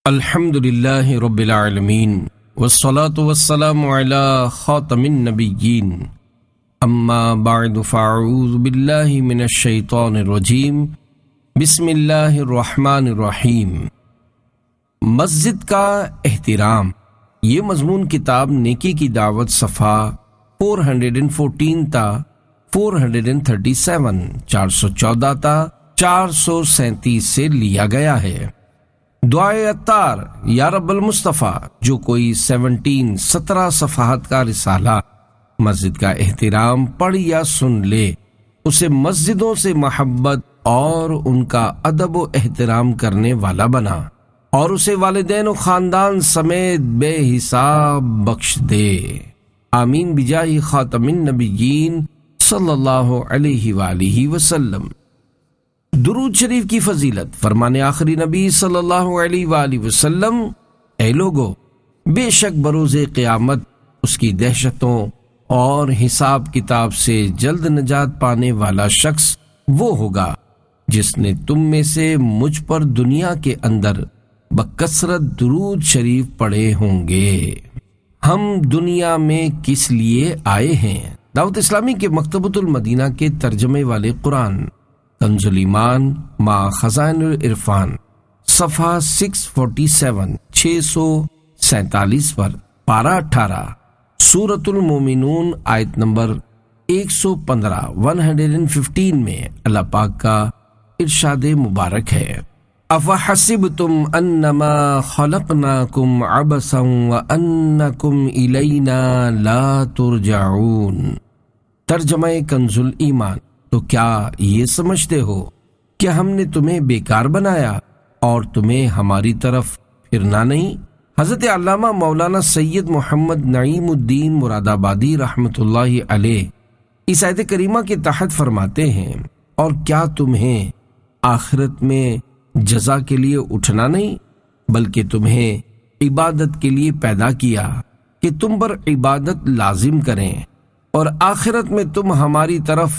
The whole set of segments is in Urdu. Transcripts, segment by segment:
الحمدللہ رب العالمین والصلاة والسلام علی خاتم النبیین اما بعد فاعوذ باللہ من الشیطان الرجیم بسم اللہ الرحمن الرحیم۔ مسجد کا احترام، یہ مضمون کتاب نیکی کی دعوت صفحہ 414 تا 437 414 تا 437 سے لیا گیا ہے۔ دعائے عطار، یا رب المصطفیٰ، جو کوئی 17 صفحات کا رسالہ مسجد کا احترام پڑھ یا سن لے، اسے مسجدوں سے محبت اور ان کا ادب و احترام کرنے والا بنا، اور اسے والدین و خاندان سمیت بے حساب بخش دے، آمین بجاہ خاتم النبیین صلی اللہ علیہ وآلہ وسلم۔ درود شریف کی فضیلت، فرمان آخری نبی صلی اللہ علیہ وآلہ وسلم: اے لوگو، بے شک بروز قیامت اس کی دہشتوں اور حساب کتاب سے جلد نجات پانے والا شخص وہ ہوگا جس نے تم میں سے مجھ پر دنیا کے اندر بکثرت درود شریف پڑھے ہوں گے۔ ہم دنیا میں کس لیے آئے ہیں؟ دعوت اسلامی کے مکتبۃ المدینہ کے ترجمے والے قرآن کنز الایمان مع خزائن العرفان صفحہ 647 پر پارہ 18 سورۃ المومنون آیت نمبر 115 میں اللہ پاک کا ارشاد مبارک ہے: افحسبتم انما خلقناکم عبثا وانکم الینا لا ترجعون۔ ترجمہ کنز الایمان: تو کیا یہ سمجھتے ہو کہ ہم نے تمہیں بیکار بنایا اور تمہیں ہماری طرف پھرنا نہیں؟ حضرت علامہ مولانا سید محمد نعیم الدین مراد آبادی رحمۃ اللہ علیہ اس آیت کریمہ کے تحت فرماتے ہیں: اور کیا تمہیں آخرت میں جزا کے لیے اٹھنا نہیں، بلکہ تمہیں عبادت کے لیے پیدا کیا کہ تم پر عبادت لازم کریں، اور آخرت میں تم ہماری طرف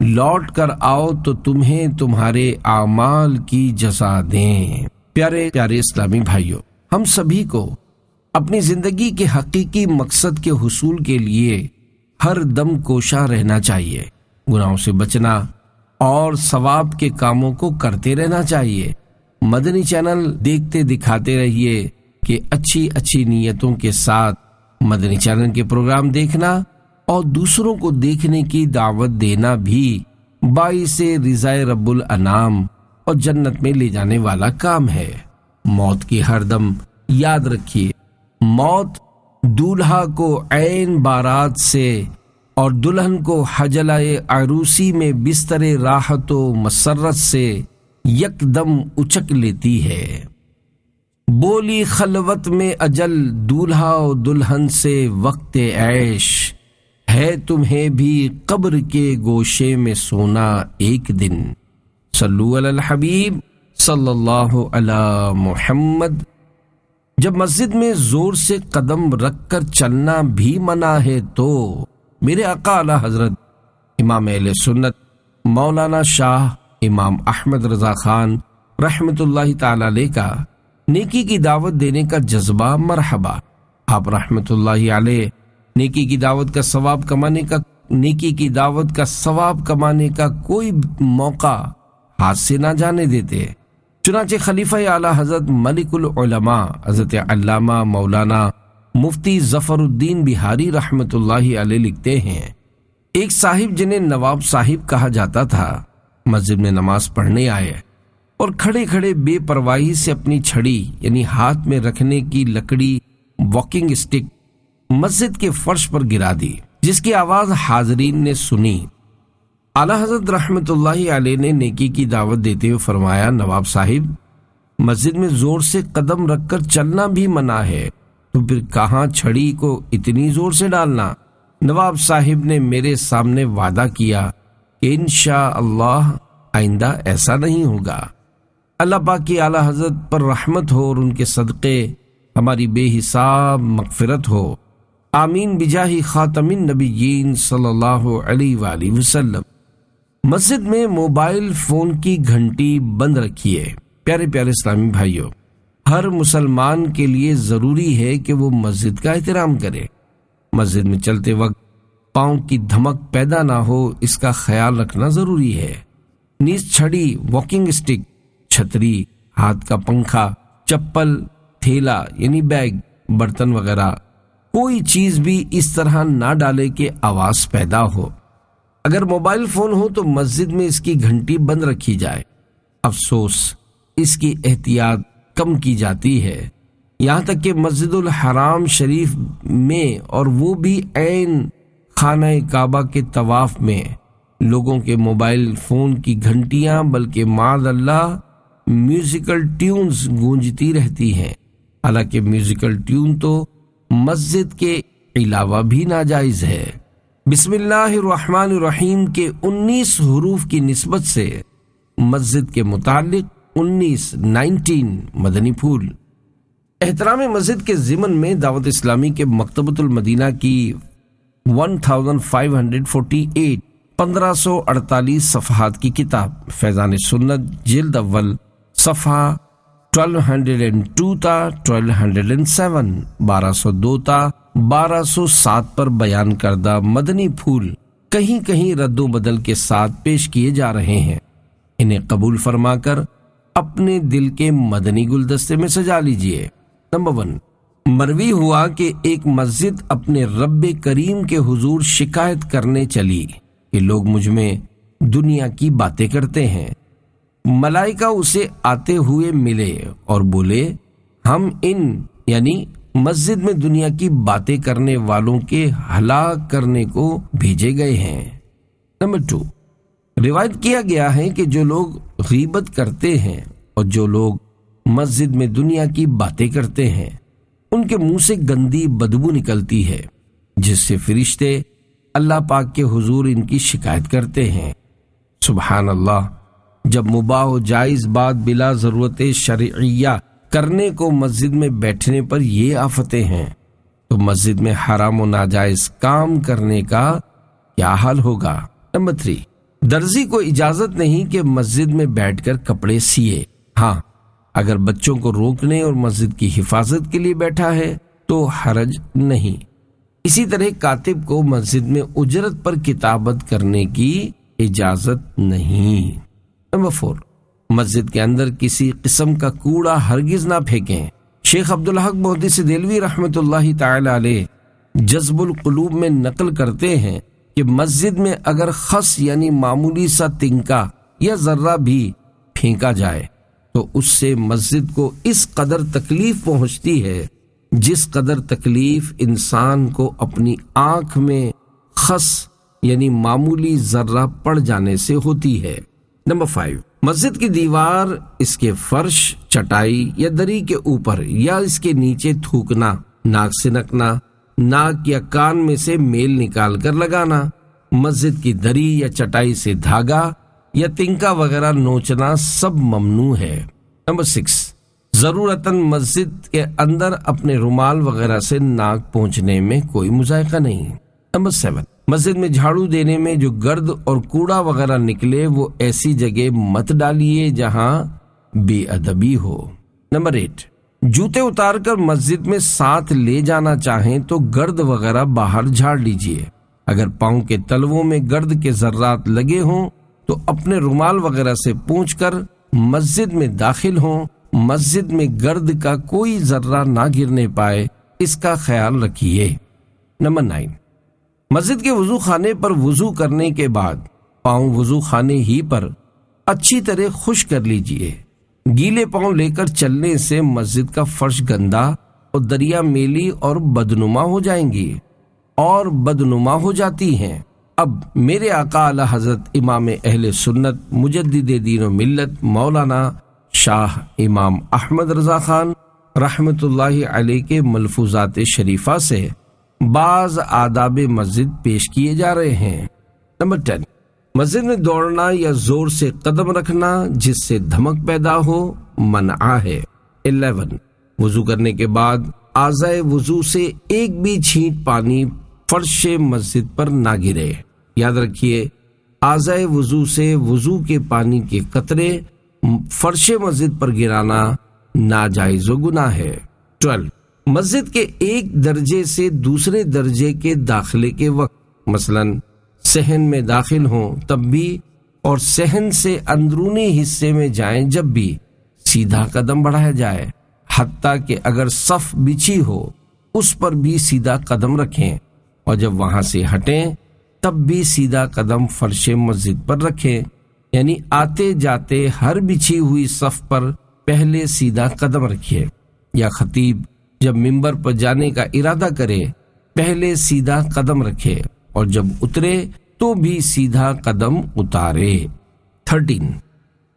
لوٹ کر آؤ تو تمہیں تمہارے اعمال کی جزا دیں۔ پیارے پیارے اسلامی بھائیوں، ہم سبھی کو اپنی زندگی کے حقیقی مقصد کے حصول کے لیے ہر دم کوشاں رہنا چاہیے، گناہوں سے بچنا اور ثواب کے کاموں کو کرتے رہنا چاہیے۔ مدنی چینل دیکھتے دکھاتے رہیے کہ اچھی نیتوں کے ساتھ مدنی چینل کے پروگرام دیکھنا اور دوسروں کو دیکھنے کی دعوت دینا بھی باعث رضا رب الانام اور جنت میں لے جانے والا کام ہے۔ موت کی ہر دم یاد رکھیے، موت دولہا کو عین بارات سے اور دلہن کو حجلہ عروسی میں بستر راحت و مسرت سے یک دم اچک لیتی ہے۔ بولی خلوت میں اجل دولہا و دلہن سے وقت عیش، ہے تمہیں بھی قبر کے گوشے میں سونا ایک دن۔ صلو علی الحبیب صلی اللہ علی محمد۔ جب مسجد میں زور سے قدم رکھ کر چلنا بھی منع ہے تو میرے آقا اعلی حضرت امام اہل سنت مولانا شاہ امام احمد رضا خان رحمۃ اللہ تعالی علیہ کا نیکی کی دعوت دینے کا جذبہ مرحبا۔ آپ رحمۃ اللہ علیہ نیکی کی دعوت کا ثواب کمانے کا کوئی موقع ہاتھ سے نہ جانے دیتے۔ چنانچہ خلیفہ اعلی حضرت ملک العلماء حضرت علامہ مولانا مفتی ظفر الدین بہاری رحمۃ اللہ علیہ لکھتے ہیں: ایک صاحب جنہیں نواب صاحب کہا جاتا تھا، مسجد میں نماز پڑھنے آئے اور کھڑے کھڑے بے پرواہی سے اپنی چھڑی یعنی ہاتھ میں رکھنے کی لکڑی واکنگ اسٹک مسجد کے فرش پر گرا دی، جس کی آواز حاضرین نے سنی۔ اعلی حضرت رحمت اللہ علیہ نے نیکی کی دعوت دیتے ہوئے فرمایا: نواب صاحب، مسجد میں زور سے قدم رکھ کر چلنا بھی منع ہے، تو پھر کہاں چھڑی کو اتنی زور سے ڈالنا؟ نواب صاحب نے میرے سامنے وعدہ کیا کہ انشاءاللہ آئندہ ایسا نہیں ہوگا۔ اللہ پاک کی اعلی حضرت پر رحمت ہو اور ان کے صدقے ہماری بے حساب مغفرت ہو، آمین بجاہ خاتم النبیین صلی اللہ علیہ وآلہ وسلم۔ مسجد میں موبائل فون کی گھنٹی بند رکھیے۔ پیارے پیارے اسلامی بھائیوں، ہر مسلمان کے لیے ضروری ہے کہ وہ مسجد کا احترام کرے۔ مسجد میں چلتے وقت پاؤں کی دھمک پیدا نہ ہو، اس کا خیال رکھنا ضروری ہے۔ نیز چھڑی، واکنگ اسٹک، چھتری، ہاتھ کا پنکھا، چپل، تھیلا یعنی بیگ، برتن وغیرہ کوئی چیز بھی اس طرح نہ ڈالے کہ آواز پیدا ہو۔ اگر موبائل فون ہو تو مسجد میں اس کی گھنٹی بند رکھی جائے۔ افسوس، اس کی احتیاط کم کی جاتی ہے، یہاں تک کہ مسجد الحرام شریف میں، اور وہ بھی عین خانہ کعبہ کے طواف میں، لوگوں کے موبائل فون کی گھنٹیاں بلکہ معاذ اللہ میوزیکل ٹیونز گونجتی رہتی ہیں، حالانکہ میوزیکل ٹیون تو مسجد کے علاوہ بھی ناجائز ہے۔ بسم اللہ الرحمن الرحیم کے 19 حروف کی نسبت سے مسجد کے متعلق 19 مدنی پھول۔ احترام مسجد کے ضمن میں دعوت اسلامی کے مکتبۃ المدینہ کی 1548 1548 صفحات کی کتاب فیضان سنت جلد اول صفحہ 1202 تا 1207 1202 تا 1207 پر بیان کردہ مدنی پھول کہیں کہیں رد و بدل کے ساتھ پیش کیے جا رہے ہیں۔ انہیں قبول فرما کر اپنے دل کے مدنی گلدستے میں سجا لیجئے۔ نمبر 1، مروی ہوا کہ ایک مسجد اپنے رب کریم کے حضور شکایت کرنے چلی کہ لوگ مجھ میں دنیا کی باتیں کرتے ہیں۔ ملائکہ اسے آتے ہوئے ملے اور بولے، ہم ان یعنی مسجد میں دنیا کی باتیں کرنے والوں کے ہلاک کرنے کو بھیجے گئے ہیں۔ نمبر 2، روایت کیا گیا ہے کہ جو لوگ غیبت کرتے ہیں اور جو لوگ مسجد میں دنیا کی باتیں کرتے ہیں ان کے منہ سے گندی بدبو نکلتی ہے، جس سے فرشتے اللہ پاک کے حضور ان کی شکایت کرتے ہیں۔ سبحان اللہ، جب مباح و جائز بات بلا ضرورت شرعیہ کرنے کو مسجد میں بیٹھنے پر یہ آفتیں ہیں، تو مسجد میں حرام و ناجائز کام کرنے کا کیا حال ہوگا۔ نمبر 3، درزی کو اجازت نہیں کہ مسجد میں بیٹھ کر کپڑے سیے۔ ہاں، اگر بچوں کو روکنے اور مسجد کی حفاظت کے لیے بیٹھا ہے تو حرج نہیں۔ اسی طرح کاتب کو مسجد میں اجرت پر کتابت کرنے کی اجازت نہیں۔ نمبر 4، مسجد کے اندر کسی قسم کا کوڑا ہرگز نہ پھینکیں۔ شیخ عبدالحق محدث دہلوی رحمۃ اللہ تعالی علیہ جذب القلوب میں نقل کرتے ہیں کہ مسجد میں اگر خس یعنی معمولی سا تنکا یا ذرہ بھی پھینکا جائے تو اس سے مسجد کو اس قدر تکلیف پہنچتی ہے جس قدر تکلیف انسان کو اپنی آنکھ میں خس یعنی معمولی ذرہ پڑ جانے سے ہوتی ہے۔ نمبر 5، مسجد کی دیوار، اس کے فرش، چٹائی یا دری کے اوپر یا اس کے نیچے تھوکنا، ناک سے نکنا، ناک یا کان میں سے میل نکال کر لگانا، مسجد کی دری یا چٹائی سے دھاگا یا تنکا وغیرہ نوچنا سب ممنوع ہے۔ نمبر 6، ضرورتاً مسجد کے اندر اپنے رومال وغیرہ سے ناک پہنچنے میں کوئی مذائقہ نہیں۔ نمبر 7، مسجد میں جھاڑو دینے میں جو گرد اور کوڑا وغیرہ نکلے وہ ایسی جگہ مت ڈالیے جہاں بے ادبی ہو۔ نمبر 8، جوتے اتار کر مسجد میں ساتھ لے جانا چاہیں تو گرد وغیرہ باہر جھاڑ لیجئے۔ اگر پاؤں کے تلووں میں گرد کے ذرات لگے ہوں تو اپنے رومال وغیرہ سے پونچھ کر مسجد میں داخل ہوں۔ مسجد میں گرد کا کوئی ذرہ نہ گرنے پائے، اس کا خیال رکھیے۔ نمبر 9، مسجد کے وضو خانے پر وضو کرنے کے بعد پاؤں وضو خانے ہی پر اچھی طرح خشک کر لیجئے۔ گیلے پاؤں لے کر چلنے سے مسجد کا فرش گندا اور دریا میلی اور بدنما ہو جائیں گی اور بدنما ہو جاتی ہیں۔ اب میرے آقا اعلی حضرت امام اہل سنت مجدد دین و ملت مولانا شاہ امام احمد رضا خان رحمت اللہ علیہ کے ملفوظات شریفہ سے بعض آداب مسجد پیش کیے جا رہے ہیں۔ نمبر 10، مسجد میں دوڑنا یا زور سے قدم رکھنا جس سے دھمک پیدا ہو منع ہے۔ 11، وضو کرنے کے بعد اعضائے وضو سے ایک بھی چھینٹ پانی فرش مسجد پر نہ گرے۔ یاد رکھیے، اعضائے وضو سے وضو کے پانی کے قطرے فرش مسجد پر گرانا ناجائز و گناہ ہے۔ 12 مسجد کے ایک درجے سے دوسرے درجے کے داخلے کے وقت، مثلا صحن میں داخل ہوں تب بھی اور صحن سے اندرونی حصے میں جائیں جب بھی سیدھا قدم بڑھایا جائے، حتیٰ کہ اگر صف بچھی ہو اس پر بھی سیدھا قدم رکھیں، اور جب وہاں سے ہٹیں تب بھی سیدھا قدم فرش مسجد پر رکھیں، یعنی آتے جاتے ہر بچھی ہوئی صف پر پہلے سیدھا قدم رکھیے، یا خطیب جب منبر پر جانے کا ارادہ کرے پہلے سیدھا قدم رکھے، اور جب اترے تو بھی سیدھا قدم اتارے۔ 13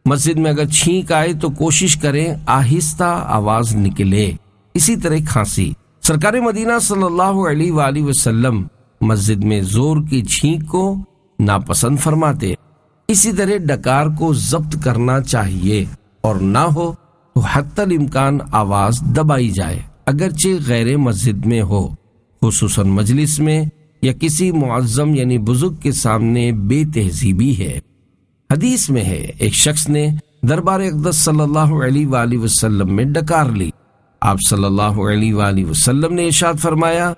مسجد میں اگر چھینک آئے تو کوشش کریں آہستہ آواز نکلے، اسی طرح کھانسی۔ سرکار مدینہ صلی اللہ علیہ وآلہ وسلم مسجد میں زور کی چھینک کو ناپسند فرماتے، اسی طرح ڈکار کو ضبط کرنا چاہیے، اور نہ ہو تو حتی الامکان آواز دبائی جائے اگرچہ غیر مسجد میں ہو، خصوصاً مجلس میں یا کسی معظم یعنی بزرگ کے سامنے بے تہذیبی ہے۔ حدیث میں ہے ایک شخص نے دربار اقدس صلی اللہ علیہ وآلہ وسلم میں ڈکار لی۔ آپ صلی اللہ علیہ وآلہ وسلم نے ارشاد فرمایا،